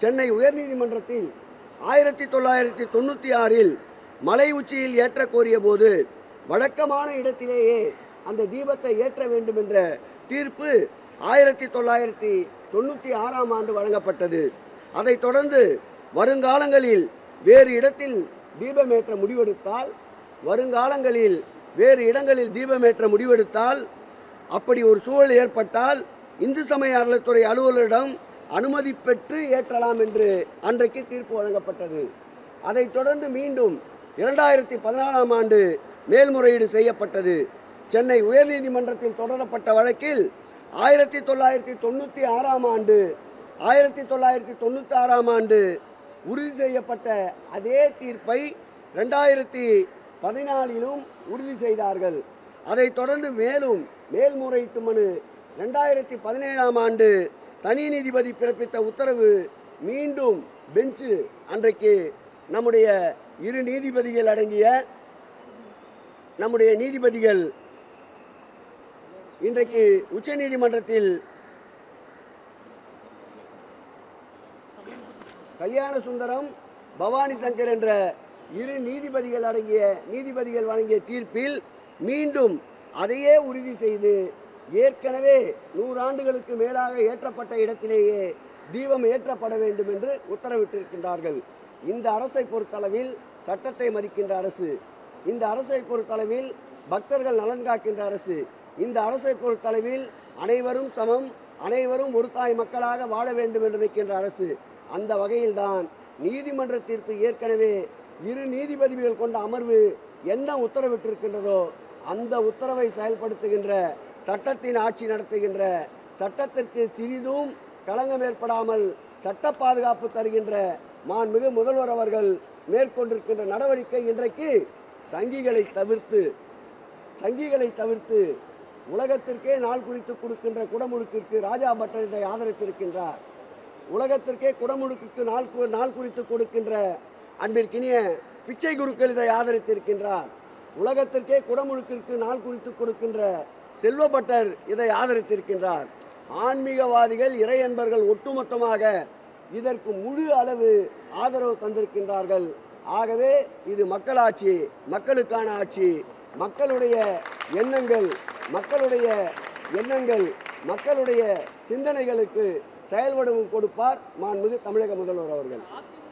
சென்னை உயர்நீதிமன்றத்தில் 1996இல் மலை உச்சியில் ஏற்ற கோரிய போது வழக்கமான இடத்திலேயே அந்த தீபத்தை ஏற்ற வேண்டும் என்ற தீர்ப்பு 1996ஆம் ஆண்டு வழங்கப்பட்டது. அதைத் தொடர்ந்து வருங்காலங்களில் வேறு இடத்தில் தீபமேற்ற முடிவெடுத்தால் அப்படி ஒரு சூழல் ஏற்பட்டால் இந்து சமய அறநிலையத்துறை அலுவலரிடம் அனுமதி பெற்று ஏற்றலாம் என்று அன்றைக்கு தீர்ப்பு வழங்கப்பட்டது. அதைத் தொடர்ந்து மீண்டும் 2014ஆம் ஆண்டு மேல்முறையீடு செய்யப்பட்டது. சென்னை உயர்நீதிமன்றத்தில் தொடரப்பட்ட வழக்கில் 1996ஆம் ஆண்டு உறுதி செய்யப்பட்ட அதே தீர்ப்பை 2014லும் உறுதி செய்தார்கள். அதைத் தொடர்ந்து மேலும் மேல்முறையீட்டு மனு 2017ஆம் ஆண்டு தனி நீதிபதி பிறப்பித்த உத்தரவு மீண்டும் பெஞ்சு அன்றைக்கு நம்முடைய இரு நீதிபதிகள் அடங்கிய நம்முடைய நீதிபதிகள் இன்றைக்கு உச்ச நீதிமன்றத்தில் கல்யாண சுந்தரம், பவானி சங்கர் என்ற இரு நீதிபதிகள் வழங்கிய தீர்ப்பில் மீண்டும் அதையே உறுதி செய்து ஏற்கனவே 100 ஆண்டுகளுக்கு மேலாக ஏற்றப்பட்ட இடத்திலேயே தீபம் ஏற்றப்பட வேண்டும் என்று உத்தரவிட்டிருக்கின்றார்கள். இந்த அரசை பொறுத்தளவில் சட்டத்தை மதிக்கின்ற அரசு, இந்த அரசை பொறுத்தளவில் பக்தர்கள் நலன் காக்கின்ற அரசு, இந்த அரசை பொறுத்தளவில் அனைவரும் சமம், அனைவரும் ஒரு தாய் மக்களாக வாழ வேண்டும் என்று நிற்கின்ற அரசு. அந்த வகையில்தான் நீதிமன்ற தீர்ப்பு ஏற்கனவே இரு நீதிபதிகள் கொண்ட அமர்வு என்ன உத்தரவிட்டிருக்கின்றதோ அந்த உத்தரவை செயல்படுத்துகின்ற, சட்டத்தின் ஆட்சி நடத்துகின்ற, சட்டத்திற்கு சிறிதும் களங்கம் ஏற்படாமல் சட்ட பாதுகாப்பு தருகின்ற மாண்புமிகு முதல்வர் அவர்கள் மேற்கொண்டிருக்கின்ற நடவடிக்கை இன்றைக்கு சங்கிகளை தவிர்த்து உலகத்திற்கே நாள் குறித்து கொடுக்கின்ற குடமுழுக்கிற்கு ராஜா பட்டர் இதை ஆதரித்திருக்கின்றார். உலகத்திற்கே குடமுழுக்கு நாள் குறித்து கொடுக்கின்ற அன்பிற்கினிய பிச்சை குருக்கள் இதை ஆதரித்திருக்கின்றார். உலகத்திற்கே குடமுழுக்கிற்கு நாள் குறித்து கொடுக்கின்ற செல்வ பட்டர் இதை ஆதரித்திருக்கின்றார். ஆன்மீகவாதிகள், இறை அன்பர்கள் ஒட்டுமொத்தமாக இதற்கு முழு அளவு ஆதரவு தந்திருக்கின்றார்கள். ஆகவே இது மக்களாட்சி, மக்களுக்கான ஆட்சி. மக்களுடைய எண்ணங்கள் மக்களுடைய சிந்தனைகளுக்கு செயல்வடிவம் கொடுப்பார் மாண்புமிகு தமிழக முதல்வர் அவர்கள்.